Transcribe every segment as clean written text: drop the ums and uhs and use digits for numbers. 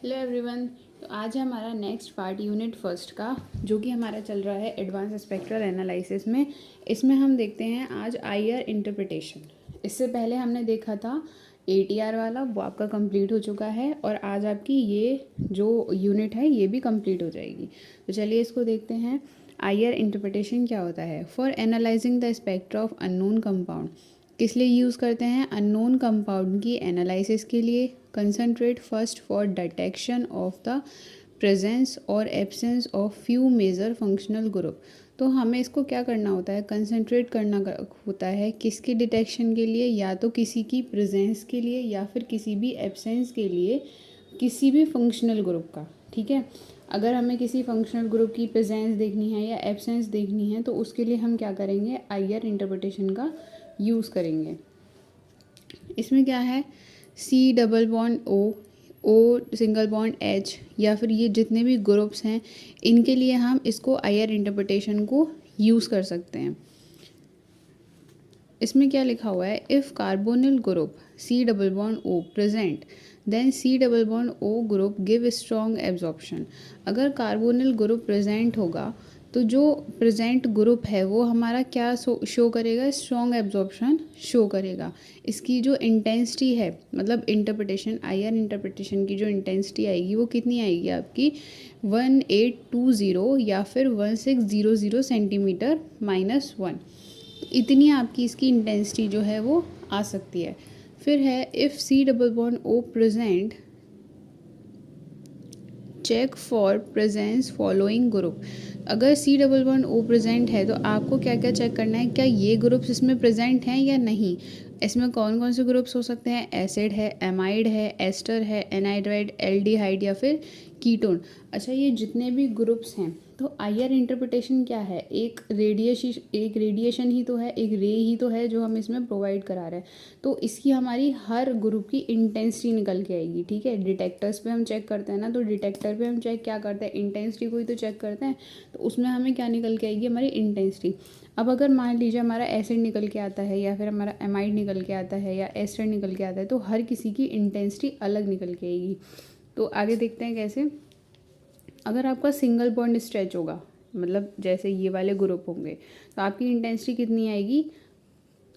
Hello everyone. तो आज है हमारा नेक्स्ट पार्ट यूनिट फर्स्ट का, जो कि हमारा चल रहा है एडवांस स्पेक्ट्रल एनालिसिस में। इसमें हम देखते हैं आज आईआर इंटरप्रिटेशन। इससे पहले हमने देखा था एटीआर वाला, वो आपका कंप्लीट हो चुका है और आज आपकी ये जो यूनिट है ये भी कंप्लीट हो जाएगी। तो चलिए इसको देखते हैं। आईआर इंटरप्रिटेशन क्या होता है? For analysing the spectra of unknown compound. किस लिए यूज़ करते हैं? अननोन कंपाउंड की एनालिसिस के लिए। Concentrate first for detection of the presence और absence of few major functional group. तो हमें इसको क्या करना होता है? कंसंट्रेट करना होता है किसकी डिटेक्शन के लिए? या तो किसी की प्रेजेंस के लिए या फिर किसी भी एब्सेंस के लिए, किसी भी फंक्शनल ग्रुप का। ठीक है, अगर हमें किसी फंक्शनल ग्रुप की प्रेजेंस देखनी है या एब्सेंस देखनी है तो उसके लिए हम क्या करेंगे? आईआर इंटरप्रिटेशन का यूज़ करेंगे। इसमें क्या है? C double bond O single bond H, या फिर ये जितने भी ग्रुप्स हैं इनके लिए हम इसको आईआर इंटरप्रिटेशन को यूज़ कर सकते हैं। इसमें क्या लिखा हुआ है? If carbonyl group C double bond O present then C double bond O group give strong absorption. अगर कार्बोनिल ग्रुप प्रेजेंट होगा तो जो प्रेजेंट ग्रुप है वो हमारा क्या शो करेगा? स्ट्रॉन्ग एब्जॉर्प्शन शो करेगा। इसकी जो इंटेंसिटी है, मतलब इंटरप्रिटेशन, आईआर इंटरप्रिटेशन की जो इंटेंसिटी आएगी वो कितनी आएगी आपकी? 1820 या फिर 1600 सेंटीमीटर -1। इतनी आपकी इसकी इंटेंसिटी जो है वो आ सकती है। फिर है if C double bond O present check for presence following group. अगर C double bond O present है तो आपको क्या क्या चेक करना है? क्या ये ग्रुप्स इसमें प्रेजेंट हैं या नहीं। इसमें कौन कौन से ग्रुप्स हो सकते हैं? एसिड है, एमाइड है, एस्टर है, एनाइड्राइड, एल्डिहाइड या फिर कीटोन। अच्छा, ये जितने भी ग्रुप्स हैं तो आईआर इंटरप्रिटेशन क्या है? एक रेडिएशन ही तो है, एक रे ही तो है जो हम इसमें प्रोवाइड करा रहे हैं। तो इसकी हमारी हर ग्रुप की इंटेंसिटी निकल के आएगी। ठीक है, डिटेक्टर्स पे हम चेक करते हैं ना, तो डिटेक्टर पे हम चेक क्या करते हैं? इंटेंसिटी को ही तो चेक करते हैं। तो उसमें हमें क्या निकल के आएगी? हमारी इंटेंसिटी। अब अगर मान लीजिए हमारा एसिड निकल के आता है या फिर हमारा एमाइड निकल के आता है या एस्टर निकल के आता है, तो हर किसी की इंटेंसिटी अलग निकल के आएगी। तो आगे देखते हैं कैसे। अगर आपका सिंगल बॉन्ड स्ट्रेच होगा, मतलब जैसे ये वाले ग्रुप होंगे, तो आपकी इंटेंसिटी कितनी आएगी?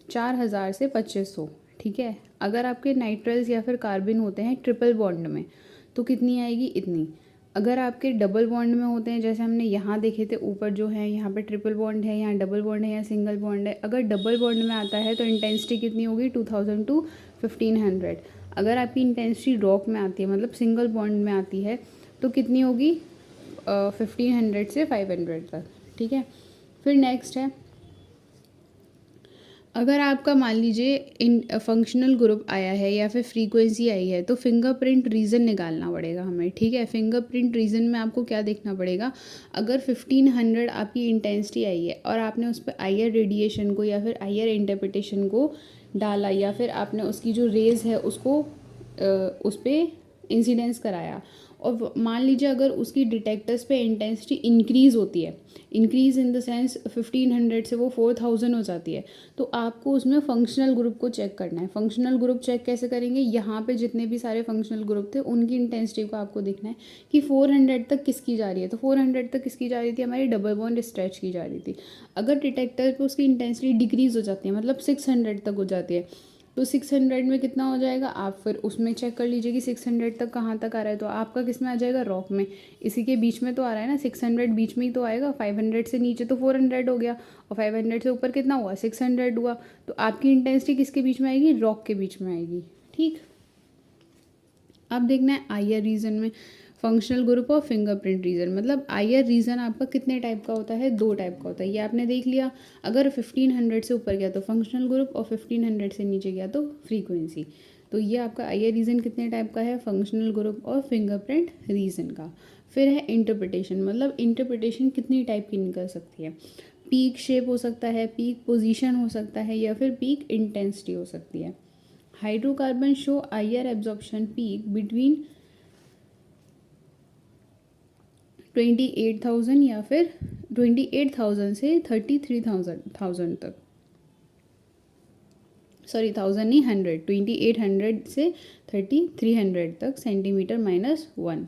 4000 से 2500। ठीक है, अगर आपके नाइट्रल्स या फिर कार्बन होते हैं ट्रिपल बॉन्ड में तो कितनी आएगी? इतनी। अगर आपके डबल बॉन्ड में होते हैं, जैसे हमने यहाँ देखे थे ऊपर जो है, यहाँ पे ट्रिपल बॉन्ड है, यहाँ डबल बॉन्ड है, यहाँ सिंगल बॉन्ड है। अगर डबल बॉन्ड में आता है तो इंटेंसिटी कितनी होगी? 2000 टू 1500। अगर आपकी इंटेंसिटी रॉक में आती है, मतलब सिंगल बॉन्ड में आती है, तो कितनी होगी? 1500 से 500 तक। ठीक है, फिर नेक्स्ट है, अगर आपका मान लीजिए इन फंक्शनल ग्रुप आया है या फिर फ्रीक्वेंसी आई है तो फिंगरप्रिंट रीजन निकालना पड़ेगा हमें। ठीक है, फिंगरप्रिंट रीजन में आपको क्या देखना पड़ेगा? अगर 1500 आपकी इंटेंसिटी आई है और आपने उस पर आईआर रेडिएशन को या फिर आईआर इंटरप्रिटेशन को डाला, या फिर आपने उसकी जो रेज है उसको उस पर इंसिडेंस कराया, और मान लीजिए अगर उसकी डिटेक्टर्स पे इंटेंसिटी इंक्रीज़ होती है, इंक्रीज़ इन द सेंस 1500 से वो 4000 हो जाती है, तो आपको उसमें फंक्शनल ग्रुप को चेक करना है। फंक्शनल ग्रुप चेक कैसे करेंगे? यहाँ पे जितने भी सारे फंक्शनल ग्रुप थे उनकी इंटेंसिटी को आपको देखना है कि 400 तक किसकी जा रही है। तो 400 तक किसकी जा रही थी? हमारी डबल बॉन्ड स्ट्रेच की जा रही थी। अगर डिटेक्टर पे उसकी इंटेंसिटी डिक्रीज़ हो जाती है, मतलब 600 तक हो जाती है, तो 600 में कितना हो जाएगा? आप फिर उसमें चेक कर लीजिए कि 600 तक कहाँ तक आ रहा है। तो आपका किस में आ जाएगा? रॉक में। इसी के बीच में तो आ रहा है ना, 600 बीच में ही तो आएगा। 500 से नीचे तो 400 हो गया और 500 से ऊपर कितना हुआ? 600 हुआ। तो आपकी इंटेंसिटी किसके बीच में आएगी? रॉक के बीच में आएगी। ठीक, अब देखना है आईआर रीजन में फंक्शनल ग्रुप और फिंगरप्रिंट रीजन। मतलब आईआर रीजन आपका कितने टाइप का होता है? 2 टाइप का होता है, ये आपने देख लिया। अगर 1500 से ऊपर गया तो फंक्शनल ग्रुप और 1500 से नीचे गया तो फ्रीक्वेंसी। तो ये आपका आईआर रीजन कितने टाइप का है? फंक्शनल ग्रुप और फिंगरप्रिंट रीजन का। फिर है इंटरप्रिटेशन, मतलब इंटरप्रिटेशन कितनी टाइप की निकल सकती है? पीक शेप हो सकता है, पीक पोजीशन हो सकता है, या फिर पीक इंटेंसिटी हो सकती है। Hydrocarbon show IR absorption peak between 28,000 या फिर 28,000 से 33,000 तक। सॉरी, 1000 नहीं, 100, 2800 से 3300 तक सेंटीमीटर -1।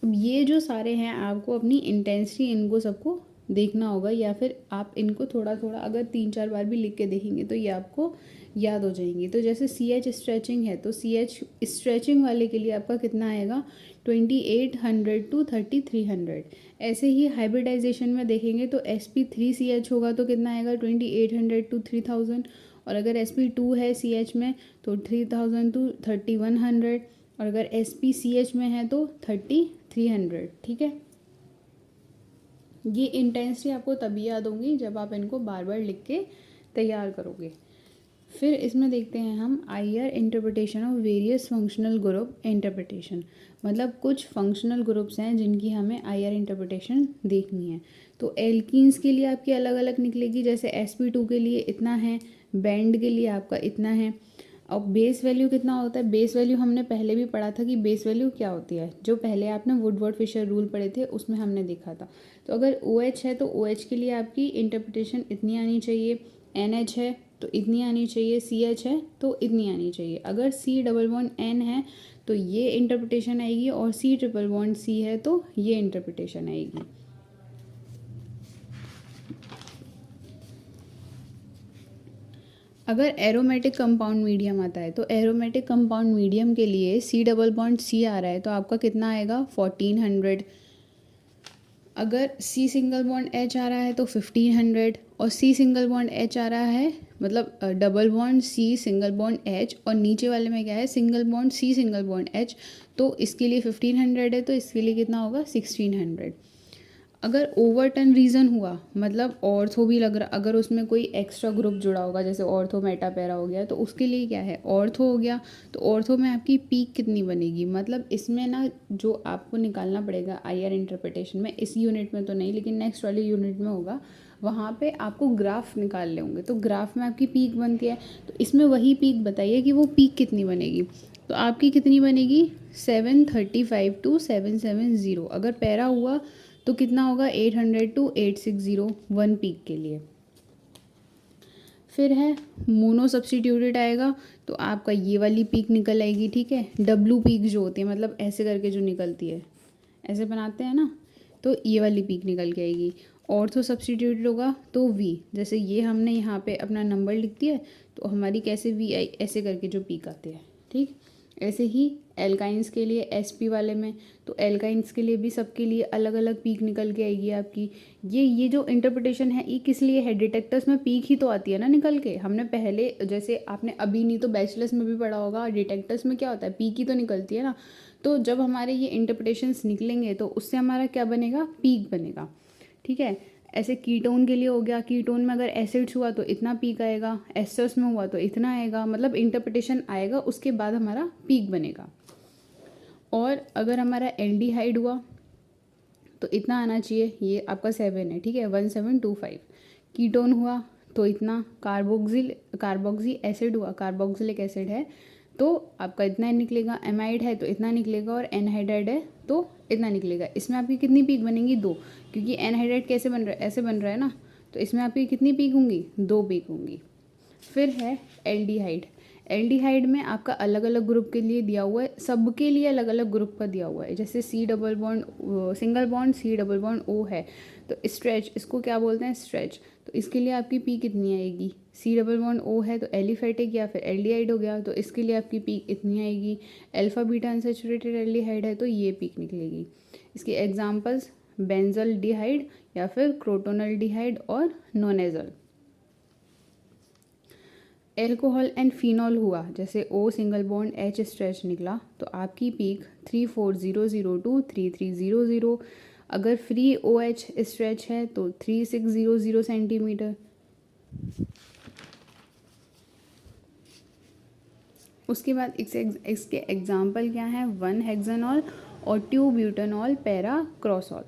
अब ये जो सारे हैं आपको अपनी इंटेंसिटी इनको सबको देखना होगा, या फिर आप इनको थोड़ा थोड़ा अगर 3-4 बार भी लिख के देखेंगे तो ये आपको याद हो जाएंगी। तो जैसे CH स्ट्रेचिंग है तो CH स्ट्रेचिंग वाले के लिए आपका कितना आएगा 2800 to 3300। ऐसे ही हाइब्रिडाइजेशन में देखेंगे तो sp3CH होगा तो कितना आएगा 2800 to 3000, और अगर sp2 है CH में तो 3000 to 3100, और अगर SpCH में है तो 3300। ठीक है, ये इंटेंसिटी आपको तभी याद होंगी जब आप इनको बार बार लिख के तैयार करोगे। फिर इसमें देखते हैं हम IR interpretation of various functional group interpretation. मतलब कुछ फंक्शनल ग्रुप्स हैं जिनकी हमें IR इंटरप्रिटेशन देखनी है। तो एल्कीन्स के लिए आपकी अलग अलग निकलेगी, जैसे sp2 के लिए इतना है, बैंड के लिए आपका इतना है। और बेस वैल्यू कितना होता है, बेस वैल्यू हमने पहले भी पढ़ा था कि बेस वैल्यू क्या होती है, जो पहले आपने वुडवर्ड फिशर रूल पढ़े थे उसमें हमने देखा था। तो अगर OH है तो OH के लिए आपकी इंटरप्रिटेशन इतनी आनी चाहिए, NH है तो इतनी आनी चाहिए, CH है तो इतनी आनी चाहिए। अगर C डबल बॉन्ड N है तो ये इंटरप्रिटेशन आएगी, और C ट्रिपल बॉन्ड C है तो ये इंटरप्रिटेशन आएगी। अगर एरोमेटिक कंपाउंड मीडियम आता है तो एरोमेटिक कंपाउंड मीडियम के लिए C डबल बॉन्ड C आ रहा है तो आपका कितना आएगा 1400। अगर C सिंगल बॉन्ड H आ रहा है तो 1500, और C सिंगल बॉन्ड H आ रहा है मतलब double bond C single bond H, और नीचे वाले में क्या है single bond C single bond H, तो इसके लिए 1500 है तो इसके लिए कितना होगा 1600। अगर ओवरटर्न रीजन हुआ मतलब ऑर्थो भी लग रहा, अगर उसमें कोई एक्स्ट्रा ग्रुप जुड़ा होगा जैसे ऑर्थो मेटा पैरा हो गया तो उसके लिए क्या है ऑर्थो हो गया। तो ऑर्थो में आपकी पीक कितनी बनेगी, मतलब इसमें ना जो आपको निकालना पड़ेगा IR इंटरप्रिटेशन में, इस यूनिट में तो नहीं लेकिन नेक्स्ट वाले यूनिट में होगा, वहाँ पे आपको ग्राफ निकालने होंगे। तो ग्राफ में आपकी पीक बनती है, तो इसमें वही पीक बताइए कि वो पीक कितनी बनेगी। तो आपकी कितनी बनेगी 735 to 770। अगर पैरा हुआ तो कितना होगा 800 to 860 वन पीक के लिए। फिर है मोनो सब्सटीट्यूटेड आएगा तो आपका ये वाली पीक निकल आएगी। ठीक है, डब्लू पीक जो होती है मतलब ऐसे करके जो निकलती है, ऐसे बनाते हैं ना, तो ये वाली पीक निकल के आएगी। ऑर्थो सब्सटीट्यूटेड होगा तो V, जैसे ये हमने यहाँ पे अपना नंबर लिख दिया तो हमारी कैसे V आई, ऐसे करके जो पीक आती है। ठीक, ऐसे ही एल्काइंस के लिए SP वाले में, तो एल्काइंस के लिए भी सबके लिए अलग अलग पीक निकल के आएगी आपकी। ये जो इंटरप्रिटेशन है ये किस लिए है, डिटेक्टर्स में पीक ही तो आती है ना निकल के। हमने पहले जैसे आपने अभी नहीं तो बैचलर्स में भी पढ़ा होगा, डिटेक्टर्स में क्या होता है पीक ही तो निकलती है ना। तो जब हमारे ये इंटरप्रिटेशंस निकलेंगे तो उससे हमारा क्या बनेगा पीक बनेगा। ठीक है, ऐसे कीटोन के लिए हो गया, कीटोन में अगर एसिड्स हुआ तो इतना पीक आएगा, एस्टर्स में हुआ तो इतना आएगा, मतलब इंटरप्रिटेशन आएगा उसके बाद हमारा पीक बनेगा। और अगर हमारा एल्डिहाइड हुआ तो इतना आना चाहिए, ये आपका 7 है। ठीक है, 1725। कीटोन हुआ तो इतना, कार्बोक्सी एसिड हुआ, कार्बोक्सिलिक एसिड है तो आपका इतना निकलेगा, एमाइड है तो इतना निकलेगा, और एनहाइड्राइड है तो इतना निकलेगा। इसमें आपकी कितनी पीक बनेंगी 2, क्योंकि एनहाइड्राइड कैसे बन रहा है ऐसे बन रहा है ना, तो इसमें आपकी कितनी पीक होंगी 2 पीक होंगी। फिर है एल्डिहाइड। एल्डिहाइड में आपका अलग अलग ग्रुप के लिए दिया हुआ है, सबके लिए अलग अलग ग्रुप का दिया हुआ है। जैसे C double bond single bond C double bond O है तो स्ट्रेच, इसको क्या बोलते हैं स्ट्रेच, तो इसके लिए आपकी पी कितनी आएगी, C डबल बॉन्ड O है तो एलिफेटिक या फिर एल्डिहाइड हो गया तो इसके लिए आपकी पीक इतनी आएगी। अल्फा बीटा अनसैचुरेटेड एल्डिहाइड है तो ये पीक निकलेगी। इसके एग्जांपल्स बेंजल डिहाइड या फिर क्रोटोनल डिहाइड और नोनेजल। एल्कोहल एंड फिनॉल हुआ, जैसे O single bond H stretch निकला तो आपकी पीक 34000 to 3300। अगर फ्री OH स्ट्रेच है तो 3600 सेंटीमीटर। उसके बाद इसके एग्जाम्पल क्या हैं 1 हेक्सानॉल और 2 ब्यूटानॉल पैरा क्रॉसॉल।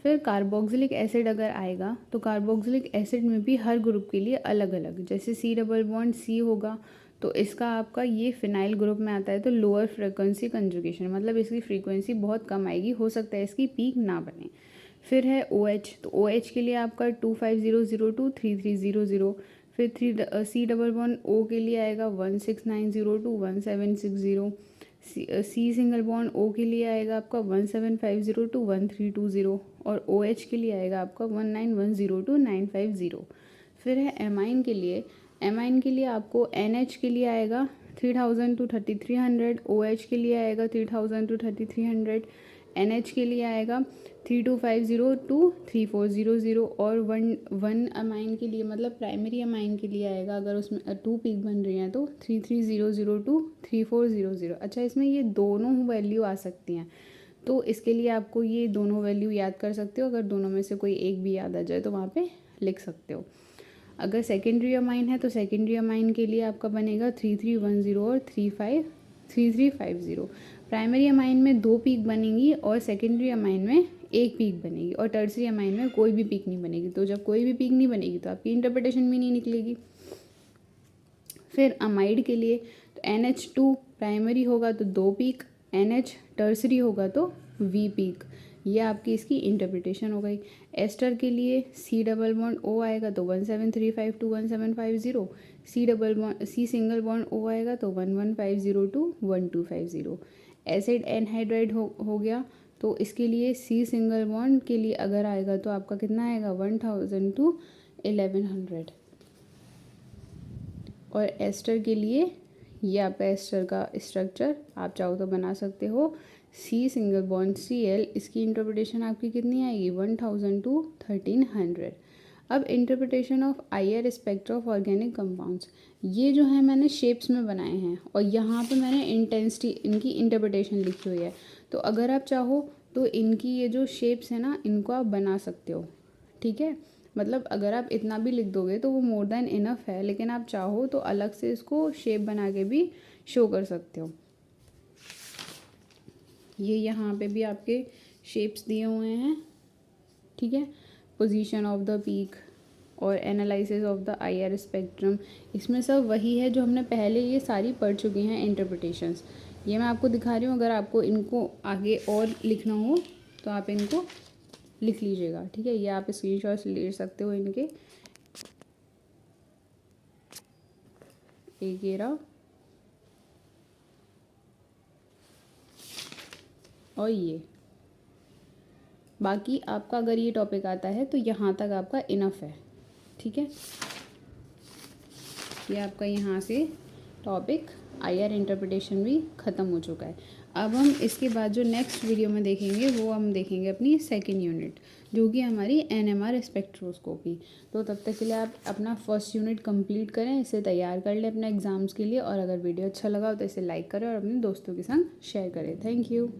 फिर कार्बोक्सिलिक एसिड अगर आएगा तो कार्बोक्सिलिक एसिड में भी हर ग्रुप के लिए अलग अलग, जैसे C डबल बॉन्ड C होगा तो इसका आपका ये फिनाइल ग्रुप में आता है तो लोअर फ्रीक्वेंसी कंजुगेशन, मतलब इसकी फ्रीक्वेंसी बहुत कम आएगी, हो सकता है इसकी पीक ना बने। फिर है OH, तो OH के लिए आपका 2500 to 3300। फिर सी डबल बॉन्ड ओ के लिए आएगा 16902 1760। सी सिंगल बॉन्ड ओ के लिए आएगा आपका 1750 टू 1320 और ओ एच के लिए आएगा आपका 1910 टू 950। फिर है एमाइन के लिए, एमाइन के लिए आपको एन एच के लिए आएगा 3000 टू 3300, ओ एच के लिए आएगा 3000 टू 3300, एन एच के लिए आएगा 3250 टू 3400 और वन अमाइन के लिए मतलब प्राइमरी अमाइन के लिए आएगा अगर उसमें 2 पीक बन रही हैं तो 3300 टू 3400। अच्छा, इसमें ये दोनों वैल्यू आ सकती हैं, तो इसके लिए आपको ये दोनों वैल्यू याद कर सकते हो। अगर दोनों में से कोई एक भी याद आ जाए तो वहाँ पे लिख सकते हो। अगर सेकेंडरी अमाइन है तो सेकेंडरी अमाइन के लिए आपका बनेगा 3310 और 3350। प्राइमरी अमाइन में 2 पीक बनेंगी और सेकेंडरी अमाइन में 1 पीक बनेगी और टर्सरी अमाइन में कोई भी पीक नहीं बनेगी। तो जब कोई भी पीक नहीं बनेगी तो आपकी इंटरप्रिटेशन भी नहीं निकलेगी। फिर अमाइड के लिए तो NH2 प्राइमरी होगा तो 2 पीक, NH टर्सरी होगा तो V पीक। ये आपकी इसकी इंटरप्रिटेशन हो गई। एस्टर के लिए सी डबल बॉन्ड ओ आएगा तो 1735 to 1750, C single bond O आएगा तो 1150 टू 1250। एसिड एनहाइड्राइड हो गया तो इसके लिए सी सिंगल बॉन्ड के लिए अगर आएगा तो आपका कितना आएगा 1000 टू 1100। और एस्टर के लिए ये आपका एस्टर का स्ट्रक्चर आप चाहो तो बना सकते हो। सी सिंगल बॉन्ड Cl, इसकी इंटरप्रिटेशन आपकी कितनी आएगी 1000 टू 1300। अब interpretation of IR spectra of organic compounds, ये जो है मैंने शेप्स में बनाए हैं और यहाँ पे मैंने इंटेंसिटी इनकी इंटरप्रिटेशन लिखी हुई है। तो अगर आप चाहो तो इनकी ये जो शेप्स है ना इनको आप बना सकते हो, ठीक है। मतलब अगर आप इतना भी लिख दोगे तो वो मोर देन इनफ है, लेकिन आप चाहो तो अलग से इसको शेप बना के भी शो कर सकते हो। ये यहाँ पे भी आपके शेप्स दिए हुए हैं, ठीक है। पोजीशन ऑफ द पीक और analysis of the IR spectrum, इसमें सब वही है जो हमने पहले ये सारी पढ़ चुके हैं इंटरप्रिटेशंस। ये मैं आपको दिखा रही हूँ, अगर आपको इनको आगे और लिखना हो तो आप इनको लिख लीजिएगा, ठीक है। ये आप स्क्रीनशॉट्स ले सकते हो इनके। एक ये रहा और ये। बाकी आपका अगर ये टॉपिक आता है तो यहाँ तक आपका इनफ है, ठीक है। ये आपका यहाँ से टॉपिक आईआर इंटरप्रिटेशन भी ख़त्म हो चुका है। अब हम इसके बाद जो नेक्स्ट वीडियो में देखेंगे वो हम देखेंगे अपनी सेकंड यूनिट, जो कि हमारी एनएमआर स्पेक्ट्रोस्कोपी। तो तब तक के लिए आप अपना फर्स्ट यूनिट कंप्लीट करें, इसे तैयार कर लें अपने एग्ज़ाम्स के लिए। और अगर वीडियो अच्छा लगा हो तो इसे लाइक करें और अपने दोस्तों के संग शेयर करें। Thank you.